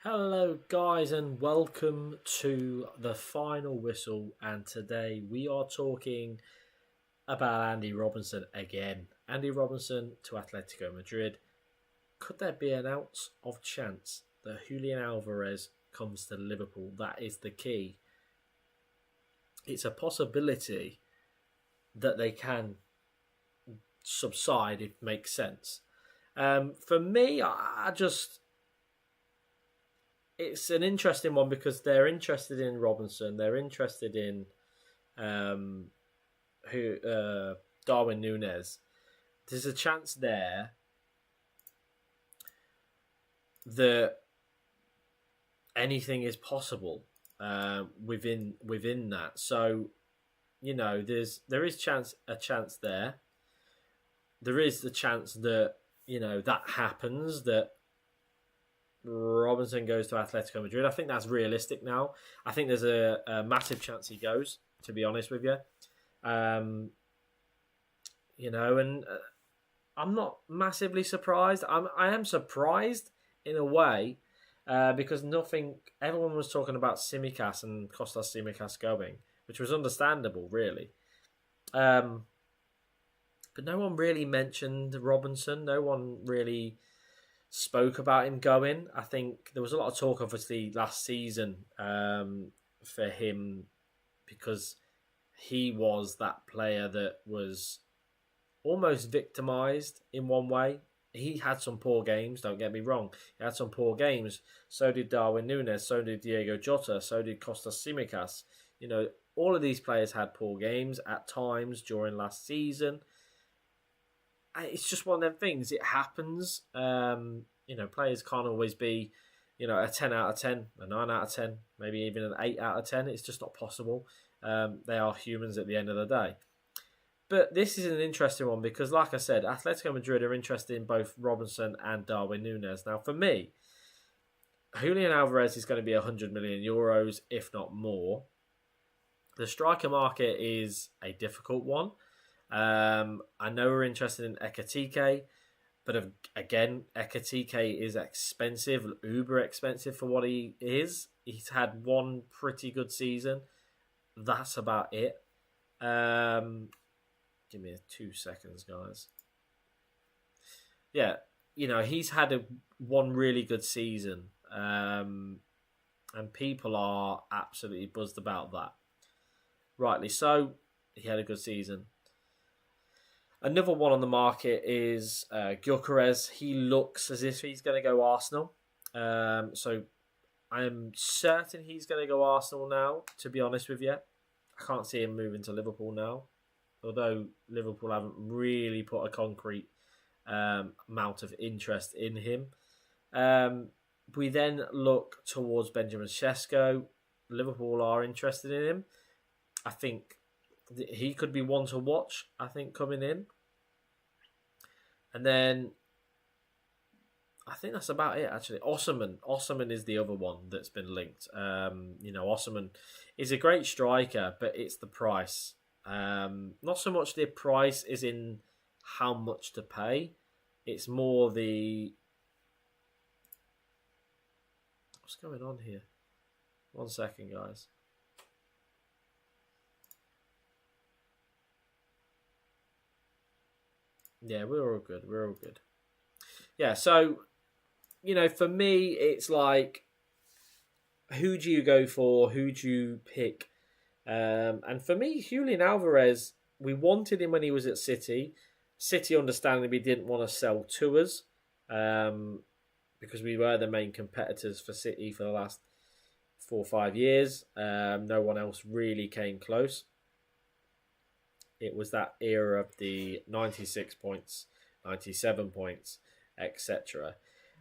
Hello, guys, and welcome to the final whistle. And today we are talking about Andy Robertson again. Andy Robertson to Atletico Madrid. Could there be an ounce of chance that Julian Alvarez comes to Liverpool? That is the key. It's a possibility that they can subside if it makes sense. For me, it's an interesting one because they're interested in Robinson. They're interested in um, Darwin Nunez. There's a chance there that anything is possible within that. So there is a chance there. There is the chance that that happens, that Robinson goes to Atletico Madrid. I think that's realistic now. I think there's a massive chance he goes, to be honest with you. And I'm not massively surprised. I am surprised in a way because everyone was talking about Tsimikas and Kostas Tsimikas going, which was understandable, really. But no one really mentioned Robinson. No one really spoke about him going. I think there was a lot of talk, obviously, last season for him because he was that player that was almost victimised in one way. He had some poor games, don't get me wrong. He had some poor games. So did Darwin Nunez, so did Diego Jota, so did Kostas Tsimikas. All of these players had poor games at times during last season. It's just one of them things. It happens. Players can't always be, a 10 out of 10, a 9 out of 10, maybe even an 8 out of 10. It's just not possible. They are humans at the end of the day. But this is an interesting one because, like I said, Atletico Madrid are interested in both Robinson and Darwin Nunez. Now, for me, Julian Alvarez is going to be 100 million euros, if not more. The striker market is a difficult one. I know we're interested in Ekitike, but again, Ekitike is expensive, uber expensive for what he is. He's had one pretty good season. That's about it. Give me 2 seconds, guys. Yeah, he's had one really good season, and people are absolutely buzzed about that. Rightly so. He had a good season. Another one on the market is Gyökeres. He looks as if he's going to go Arsenal. So I'm certain he's going to go Arsenal now, to be honest with you. I can't see him moving to Liverpool now. Although Liverpool haven't really put a concrete amount of interest in him. We then look towards Benjamin Sesko. Liverpool are interested in him. I think he could be one to watch, coming in. And then I think that's about it, actually. Osimhen is the other one that's been linked. Osimhen is a great striker, but it's the price. Not so much the price is in how much to pay. It's more the... What's going on here? 1 second, guys. Yeah, we're all good. Yeah, so, for me, it's like, who do you go for? Who do you pick? And for me, Julian Alvarez, we wanted him when he was at City. City, understandably, didn't want to sell to us because we were the main competitors for City for the last 4 or 5 years. No one else really came close. It was that era of the 96 points, 97 points, etc.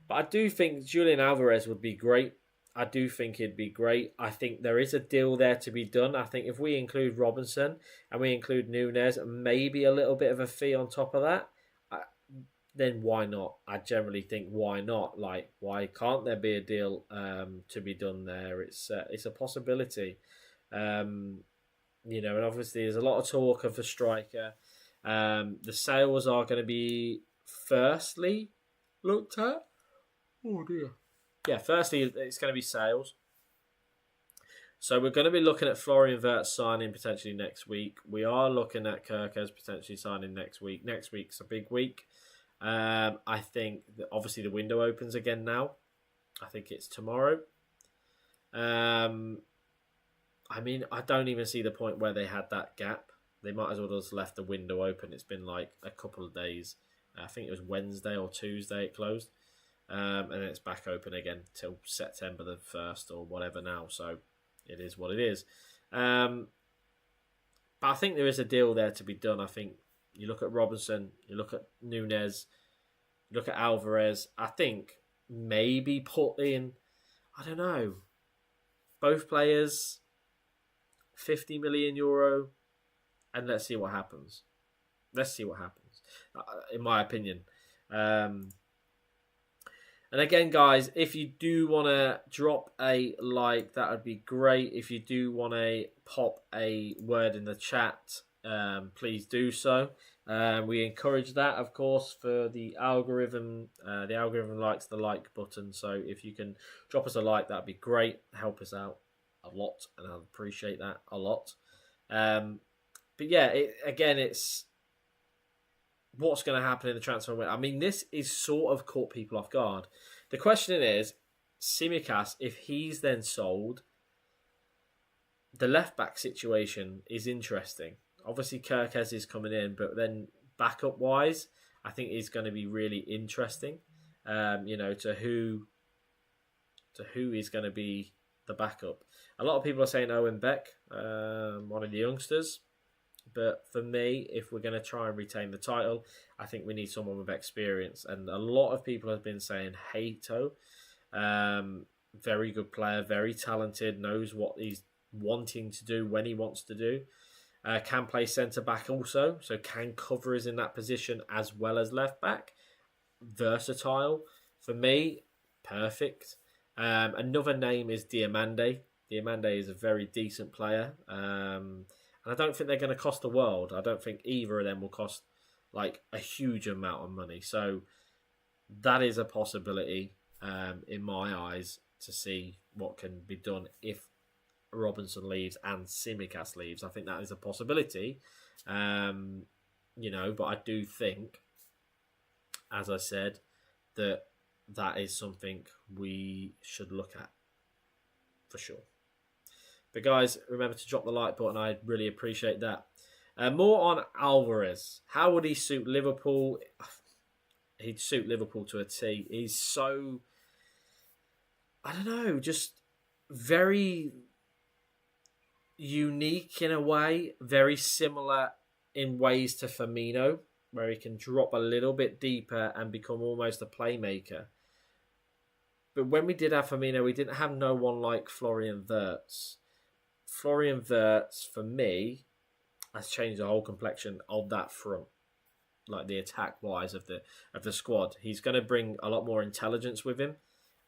But I do think Julian Alvarez would be great. I do think it'd be great. I think there is a deal there to be done. I think if we include Robinson and we include Nunez and maybe a little bit of a fee on top of that, then why not? I generally think why not? Like, why can't there be a deal to be done there? It's a possibility. And obviously there's a lot of talk of a striker. The sales are going to be firstly looked at. Oh dear. Yeah, firstly, it's going to be sales. So we're going to be looking at Florian Wirtz signing potentially next week. We are looking at Kerkez potentially signing next week. Next week's a big week. I think that obviously the window opens again now. I think it's tomorrow. I mean, I don't even see the point where they had that gap. They might as well just left the window open. It's been like a couple of days. I think it was Wednesday or Tuesday it closed. And then it's back open again till September the 1st or whatever now. So it is what it is. But I think there is a deal there to be done. I think you look at Robertson, you look at Nunez, you look at Alvarez. I think maybe put in, I don't know, both players, €50 million, and let's see what happens. Let's see what happens, in my opinion. And again, guys, if you do want to drop a like, that would be great. If you do want to pop a word in the chat, please do so. We encourage that, of course, for the algorithm. The algorithm likes the like button, so if you can drop us a like, that'd be great. Help us out a lot, and I'll appreciate that a lot. But yeah, it's what's going to happen in the transfer window. I mean, this is sort of caught people off guard. The question is, Tsimikas, if he's then sold, the left-back situation is interesting. Obviously, Kerkez is coming in, but then backup-wise, I think is going to be really interesting. To who is going to be the backup. A lot of people are saying Owen Beck, one of the youngsters. But for me, if we're going to try and retain the title, I think we need someone with experience. And a lot of people have been saying Hato, very good player, very talented, knows what he's wanting to do when he wants to do. Can play centre-back also, so can cover us in that position as well as left-back. Versatile. For me, perfect. Another name is Diamande. Diamande is a very decent player. And I don't think they're going to cost the world. I don't think either of them will cost like a huge amount of money. So that is a possibility in my eyes to see what can be done if Robinson leaves and Tsimikas leaves. I think that is a possibility. But I do think, as I said, that is something we should look at for sure. But guys, remember to drop the like button. I'd really appreciate that. More on Alvarez. How would he suit Liverpool? He'd suit Liverpool to a T. He's so, I don't know, just very unique in a way. Very similar in ways to Firmino, where he can drop a little bit deeper and become almost a playmaker. But when we did have Firmino, we didn't have no one like Florian Wirtz. Florian Wirtz, for me, has changed the whole complexion of that front, like the attack-wise of the squad. He's going to bring a lot more intelligence with him.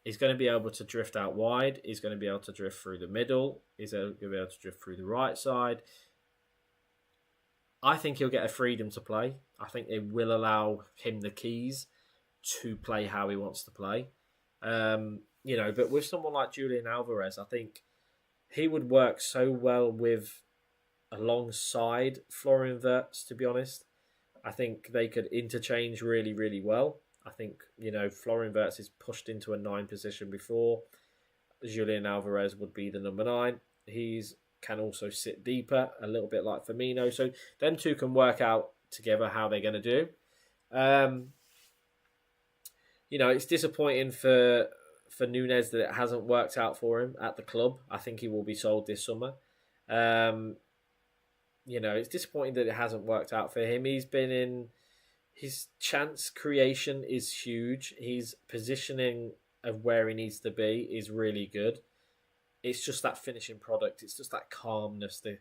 He's going to be able to drift out wide. He's going to be able to drift through the middle. He's going to be able to drift through the right side. I think he'll get a freedom to play. I think it will allow him the keys to play how he wants to play. But with someone like Julian Alvarez, I think he would work so well alongside Florian Wirtz, to be honest. I think they could interchange really, really well. I think, Florian Wirtz is pushed into a 9 position before. Julian Alvarez would be the number 9. He's can also sit deeper, a little bit like Firmino. So them two can work out together how they're going to do. It's disappointing for Nunez that it hasn't worked out for him at the club. I think he will be sold this summer. It's disappointing that it hasn't worked out for him. He's been in... His chance creation is huge. His positioning of where he needs to be is really good. It's just that finishing product. It's just that calmness, the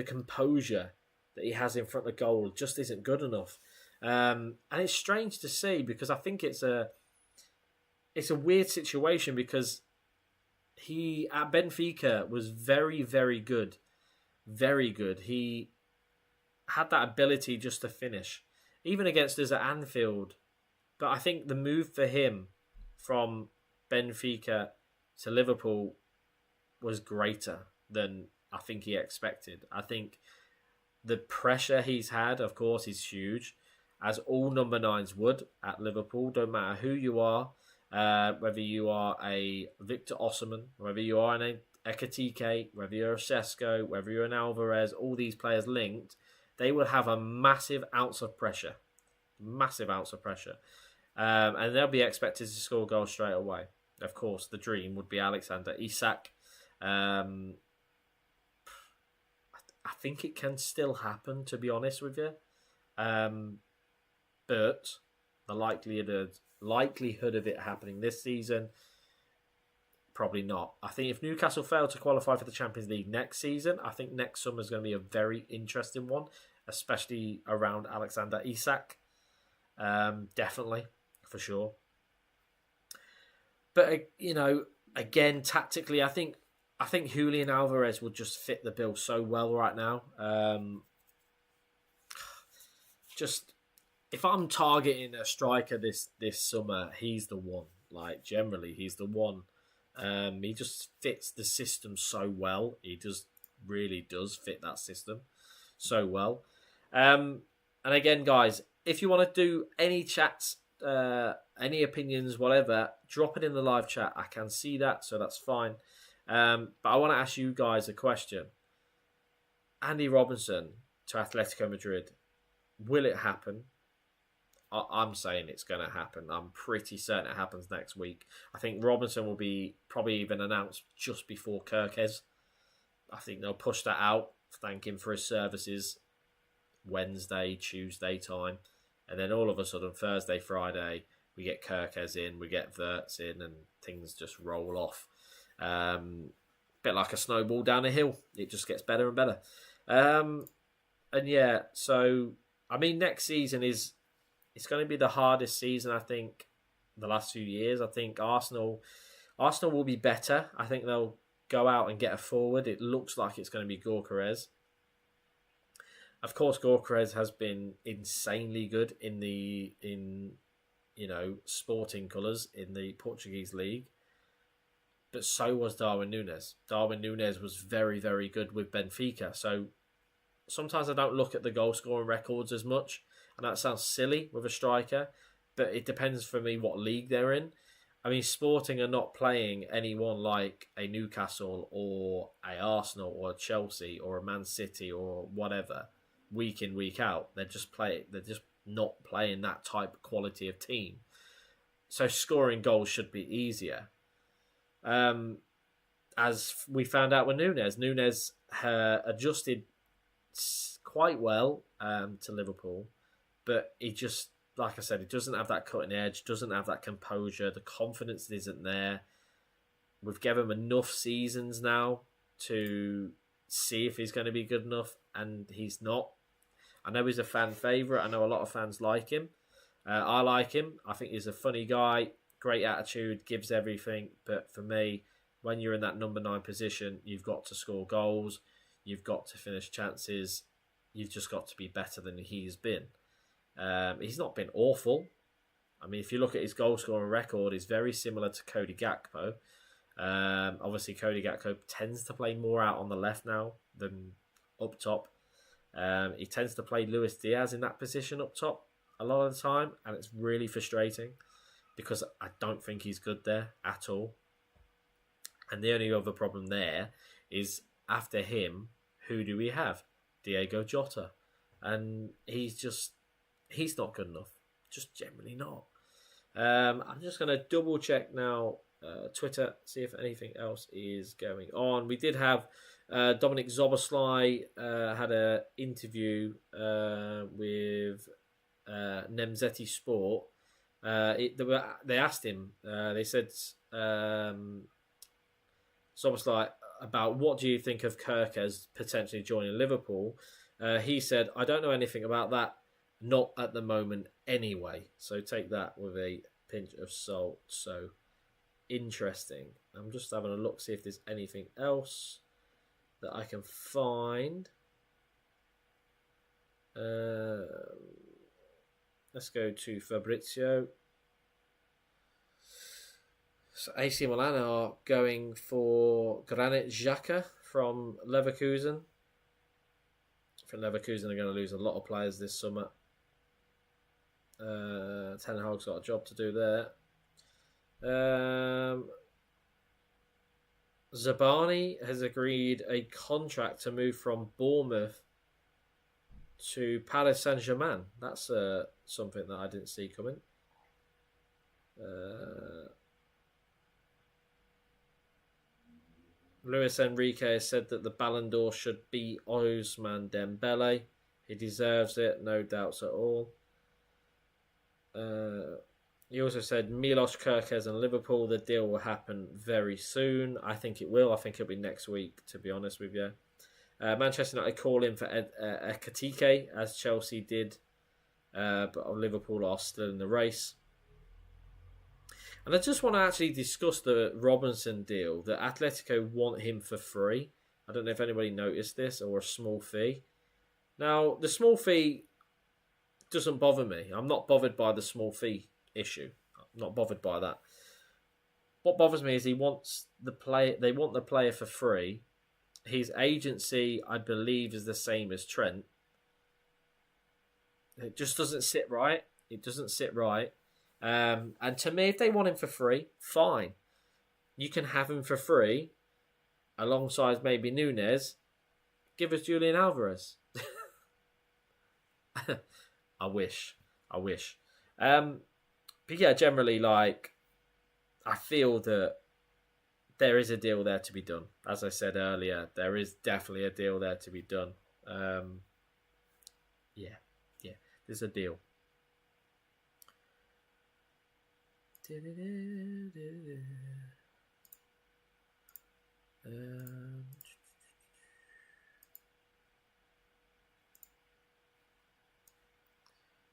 composure that he has in front of goal just isn't good enough. And it's strange to see because I think it's a weird situation because he at Benfica was very, very good. Very good. He had that ability just to finish, even against us at Anfield. But I think the move for him from Benfica to Liverpool was greater than I think he expected. I think the pressure he's had, of course, is huge, as all number 9s would at Liverpool. Don't matter who you are, whether you are a Victor Osimhen, whether you are an Ekitike, whether you're a Sesko, whether you're an Alvarez, all these players linked, they will have a massive ounce of pressure. Massive ounce of pressure. And they'll be expected to score goals straight away. Of course, the dream would be Alexander Isak. I think it can still happen, to be honest with you. But the likelihood of it happening this season, probably not. I think if Newcastle fail to qualify for the Champions League next season, I think next summer is going to be a very interesting one, especially around Alexander Isak. Definitely, for sure. But, again, tactically, I think Julian Alvarez would just fit the bill so well right now. Just, if I'm targeting a striker this summer, he's the one. Like, generally, he's the one. He just fits the system so well. He really does fit that system so well. And again, guys, if you want to do any chats, any opinions, whatever, drop it in the live chat. I can see that, so that's fine. But I want to ask you guys a question. Andy Robertson to Atletico Madrid. Will it happen? I'm saying it's going to happen. I'm pretty certain it happens next week. I think Robertson will be probably even announced just before Kerkez. I think they'll push that out, thank him for his services Wednesday, Tuesday time. And then all of a sudden, Thursday, Friday, we get Kerkez in, we get Wirtz in, and things just roll off. Bit like a snowball down a hill. It just gets better and better. And yeah, so, I mean, next season it's going to be the hardest season, I think, the last few years. I think Arsenal will be better. I think they'll go out and get a forward. It looks like it's going to be Gyökeres. Of course, Gyökeres has been insanely good in sporting colours in the Portuguese league. But so was Darwin Nunez. Darwin Nunez was very, very good with Benfica. So sometimes I don't look at the goal scoring records as much. And that sounds silly with a striker. But it depends for me what league they're in. I mean, Sporting are not playing anyone like a Newcastle or a Arsenal or a Chelsea or a Man City or whatever week in, week out. They're just not playing that type of quality of team. So scoring goals should be easier. As we found out with Nunez adjusted quite well to Liverpool, but he just, like I said, he doesn't have that cutting edge, doesn't have that composure, the confidence isn't there. We've given him enough seasons now to see if he's going to be good enough, and he's not. I know he's a fan favourite. I know a lot of fans like him. I like him. I think he's a funny guy, great attitude, gives everything. But for me, when you're in that number 9 position, you've got to score goals. You've got to finish chances. You've just got to be better than he's been. He's not been awful. I mean, if you look at his goal scoring record, it's very similar to Cody Gakpo. Obviously, Cody Gakpo tends to play more out on the left now than up top. He tends to play Luis Diaz in that position up top a lot of the time, and it's really frustrating because I don't think he's good there at all. And the only other problem there is after him, who do we have? Diego Jota. And he's not good enough. Just generally not. I'm just going to double check now Twitter, see if anything else is going on. We did have Dominic Zoboslai had an interview with Nemzeti Sport. They asked him, they said, Zoboslai, about what do you think of Kerkez potentially joining Liverpool? He said, I don't know anything about that. Not at the moment anyway. So take that with a pinch of salt. So interesting. I'm just having a look, see if there's anything else that I can find. Let's go to Fabrizio. AC Milan are going for Granit Xhaka from Leverkusen. I think Leverkusen are going to lose a lot of players this summer. Ten Hag's got a job to do there. Zabani has agreed a contract to move from Bournemouth to Paris Saint-Germain. That's something that I didn't see coming. Luis Enrique has said that the Ballon d'Or should be Ousmane Dembele. He deserves it, no doubts at all. He also said Milos Kerkez and Liverpool, the deal will happen very soon. I think it will. I think it'll be next week, to be honest with you. Manchester United call in for Ekitike, as Chelsea did, but Liverpool are still in the race. And I just want to actually discuss the Robertson deal. That Atletico want him for free. I don't know if anybody noticed this, or a small fee. Now, the small fee doesn't bother me. I'm not bothered by the small fee issue. I'm not bothered by that. What bothers me is they want the player for free. His agency, I believe, is the same as Trent. It just doesn't sit right. It doesn't sit right. And to me, if they want him for free, fine. You can have him for free alongside maybe Nunez. Give us Julian Alvarez. I wish. But yeah, generally, like, I feel that there is a deal there to be done. As I said earlier, there is definitely a deal there to be done. Yeah, there's a deal.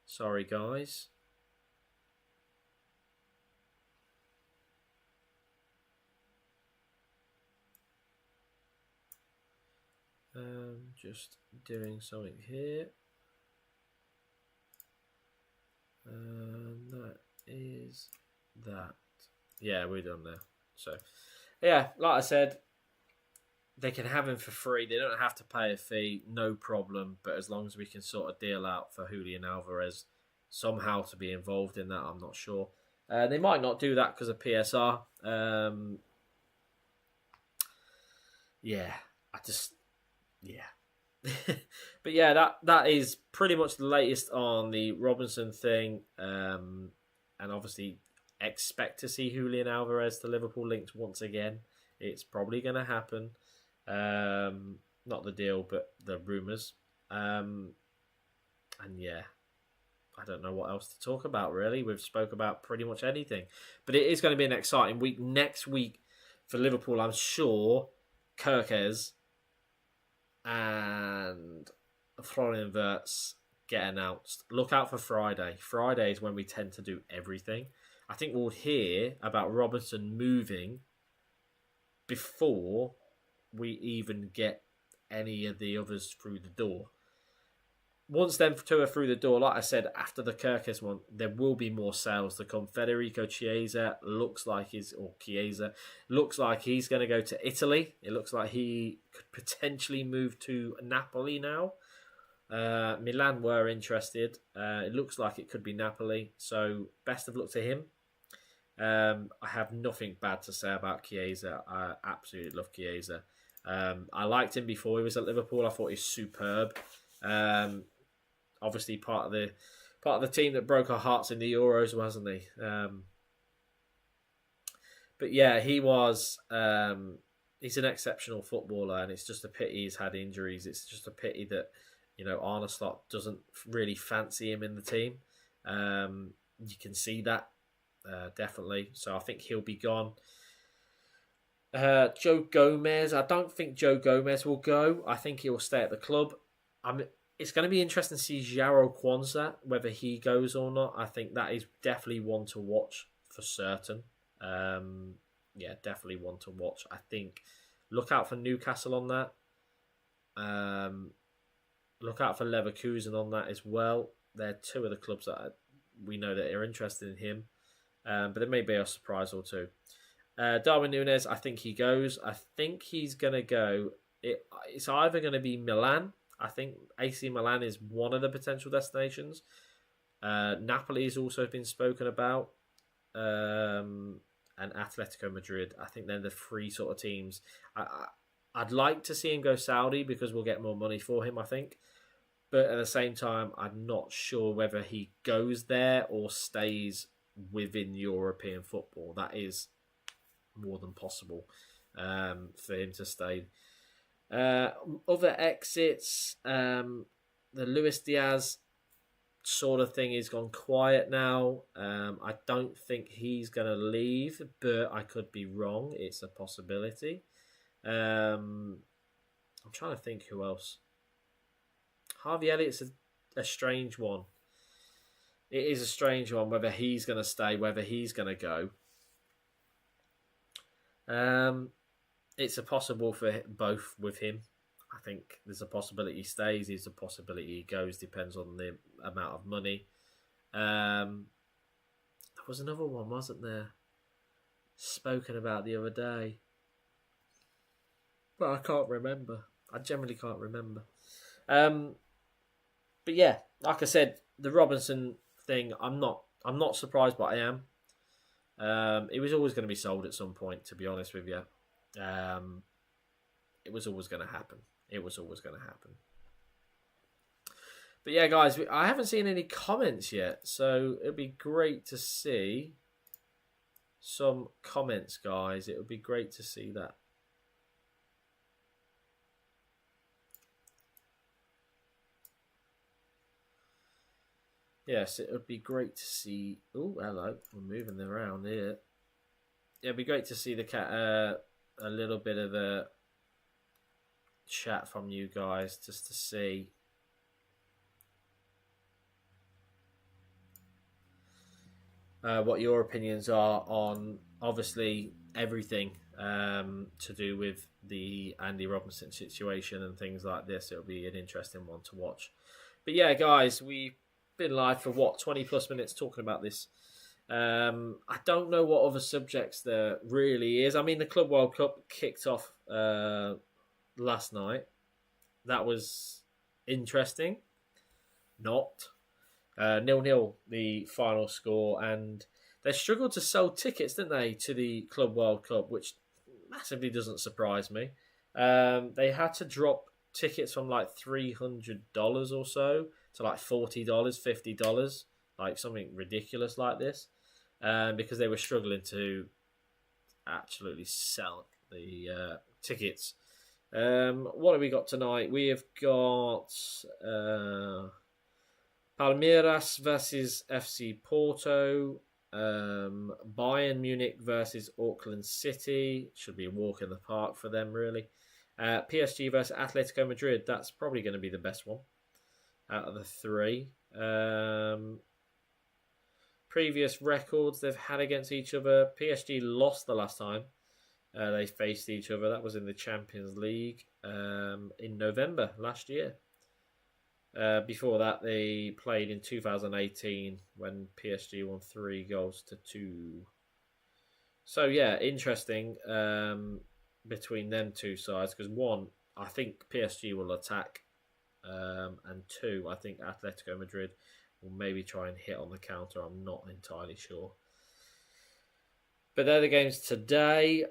Sorry, guys. Just doing something here. And that is that. Yeah, we're done there. So, yeah, like I said, they can have him for free. They don't have to pay a fee, no problem. But as long as we can sort of deal out for Julian Alvarez somehow to be involved in that, I'm not sure. They might not do that because of PSR. But yeah, that is pretty much the latest on the Robinson thing. And obviously expect to see Julian Alvarez to Liverpool linked once again. It's probably going to happen. Not the deal, but the rumours. And yeah, I don't know what else to talk about, really. We've spoke about pretty much anything. But it is going to be an exciting week. Next week for Liverpool, I'm sure Kerkez and Florian Wirtz get announced. Look out for Friday. Friday is when we tend to do everything. I think we'll hear about Robertson moving before we even get any of the others through the door. Once them two are through the door, like I said, after the Kerkez one, there will be more sales to come. Federico Chiesa looks like he's going to go to Italy. It looks like he could potentially move to Napoli now. Milan were interested. It looks like it could be Napoli. So best of luck to him. I have nothing bad to say about Chiesa. I absolutely love Chiesa. I liked him before he was at Liverpool. I thought he was superb. Obviously part of the team that broke our hearts in the Euros, wasn't he? But yeah, he was. He's an exceptional footballer, and it's just a pity he's had injuries. It's just a pity that Arne Slot doesn't really fancy him in the team. You can see that definitely. So I think he'll be gone. Joe Gomez. I don't think Joe Gomez will go. I think he will stay at the club. It's going to be interesting to see Jaro Kwanzaa, whether he goes or not. I think that is definitely one to watch for certain. Definitely one to watch. I think look out for Newcastle on that. Look out for Leverkusen on that as well. They're two of the clubs that we know that are interested in him. But there may be a surprise or two. Darwin Nunez, I think he goes. I think he's going to go. It's either going to be Milan. I think AC Milan is one of the potential destinations. Napoli has also been spoken about. And Atletico Madrid. I think they're the three sort of teams. I'd like to see him go Saudi because we'll get more money for him, I think. But at the same time, I'm not sure whether he goes there or stays within European football. That is more than possible for him to stay. Other exits, the Luis Diaz sort of thing has gone quiet now. I don't think he's going to leave, but I could be wrong. It's a possibility. I'm trying to think who else. Harvey Elliott's a strange one. It is a strange one whether he's going to stay, whether he's going to go. It's a possible for both with him. I think there's a possibility he stays. There's a possibility he goes. Depends on the amount of money. There was another one, wasn't there? Spoken about the other day. But I can't remember. I generally can't remember. But yeah, like I said, the Robertson thing, I'm not surprised, but I am. It was always going to be sold at some point, to be honest with you. It was always going to happen. But yeah, guys, I haven't seen any comments yet, so it'd be great to see some comments, guys. It would be great to see that. Yes, it would be great to see. Oh, hello. We're moving around here. It'd be great to see the cat. A little bit of a chat from you guys, just to see. What your opinions are on, obviously, everything to do with the Andy Robertson situation and things like this. It'll be an interesting one to watch. But yeah, guys, we've been live for 20 plus minutes talking about this. I don't know what other subjects there really is. I mean, the Club World Cup kicked off last night. That was interesting. Not 0-0 the final score, and they struggled to sell tickets, didn't they, to the Club World Cup, which massively doesn't surprise me. They had to drop tickets from like $300 or so to like $40, $50, like something ridiculous like this, because they were struggling to absolutely sell the tickets. What have we got tonight? We have got Palmeiras versus FC Porto, Bayern Munich versus Auckland City. Should be a walk in the park for them, really. PSG versus Atletico Madrid. That's probably going to be the best one out of the three. Previous records they've had against each other. PSG lost the last time they faced each other. That was in the Champions League in November last year. Before that, they played in 2018 when PSG won 3-2. So yeah, interesting between them two sides, because one, I think PSG will attack, and two, I think Atletico Madrid will maybe try and hit on the counter. I'm not entirely sure. But they're the games today.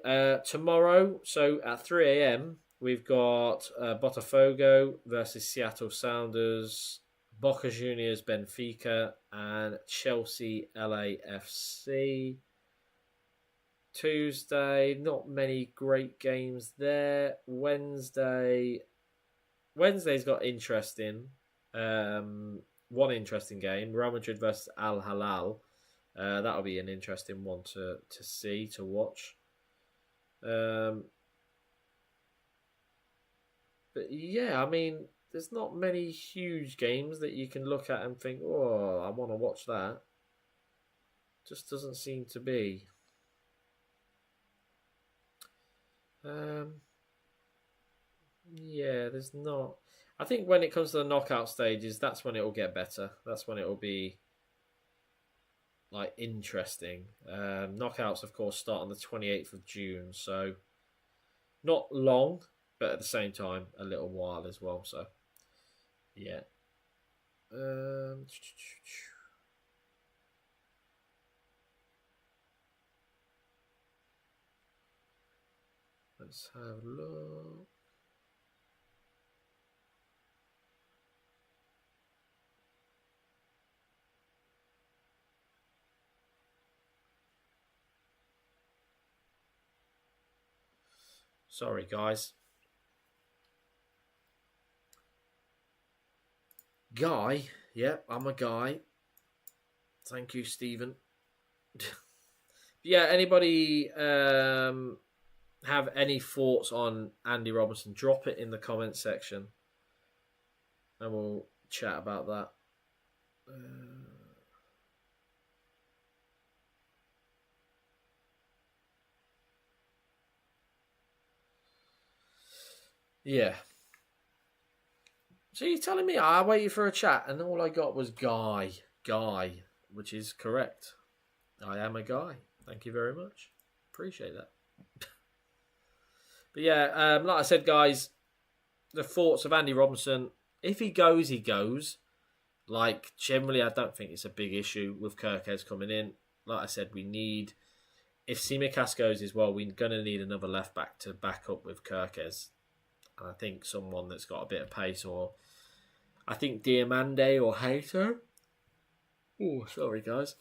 Tomorrow, so at 3 a.m, we've got Botafogo versus Seattle Sounders, Boca Juniors Benfica, and Chelsea LAFC. Tuesday, not many great games there. Wednesday's got interesting. One interesting game, Real Madrid versus Al Hilal. That'll be an interesting one to see, to watch. But yeah, I mean, there's not many huge games that you can look at and think, oh, I want to watch that. Just doesn't seem to be. Yeah, there's not. I think when it comes to the knockout stages, that's when it will get better. That's when it will be like interesting. Knockouts, of course, start on the 28th of June, so not long, but at the same time, a little while as well. So, yeah. Let's have a look. Sorry, guys. Guy. Yep, I'm a guy. Thank you, Stephen. Yeah, anybody have any thoughts on Andy Robertson? Drop it in the comments section and we'll chat about that. Yeah. So you're telling me I waited for a chat and all I got was guy, which is correct. I am a guy. Thank you very much. Appreciate that. But yeah, like I said, guys, the thoughts of Andy Robinson. If he goes, he goes. Like, generally, I don't think it's a big issue with Kerkez coming in. Like I said, we need... If Tsimikas goes as well, we're going to need another left-back to back up with Kerkez. And I think someone that's got a bit of pace, or... I think Diamande or Hato. Oh, sorry, guys.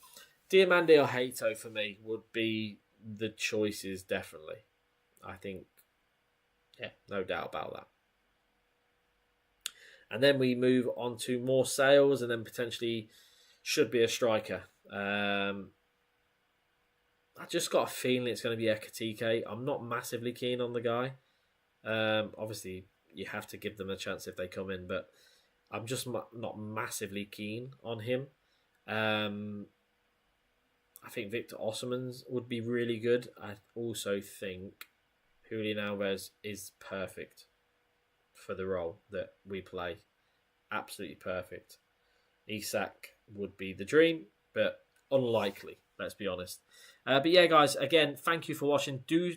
Diamande or Hato, for me, would be the choices, definitely. I think... Yeah, no doubt about that. And then we move on to more sales and then potentially should be a striker. I just got a feeling it's going to be Ekitike. I'm not massively keen on the guy. Obviously, you have to give them a chance if they come in, but I'm just not massively keen on him. I think Victor Osimhen would be really good. I also think Julian Alvarez is perfect for the role that we play. Absolutely perfect. Isak would be the dream, but unlikely, let's be honest. But yeah, guys, again, thank you for watching. Do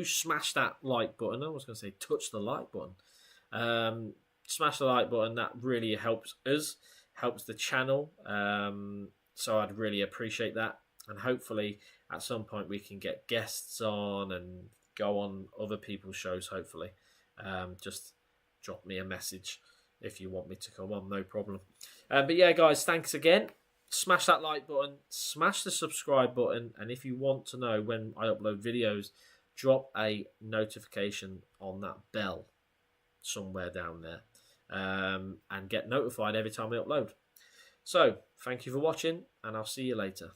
smash that like button. I was going to say touch the like button. Smash the like button. That really helps us, helps the channel. So I'd really appreciate that. And hopefully at some point we can get guests on and go on other people's shows, hopefully. Just drop me a message if you want me to come on, no problem. But yeah, guys, thanks again. Smash that like button, smash the subscribe button, and if you want to know when I upload videos, drop a notification on that bell somewhere down there, and get notified every time I upload. So, thank you for watching, and I'll see you later.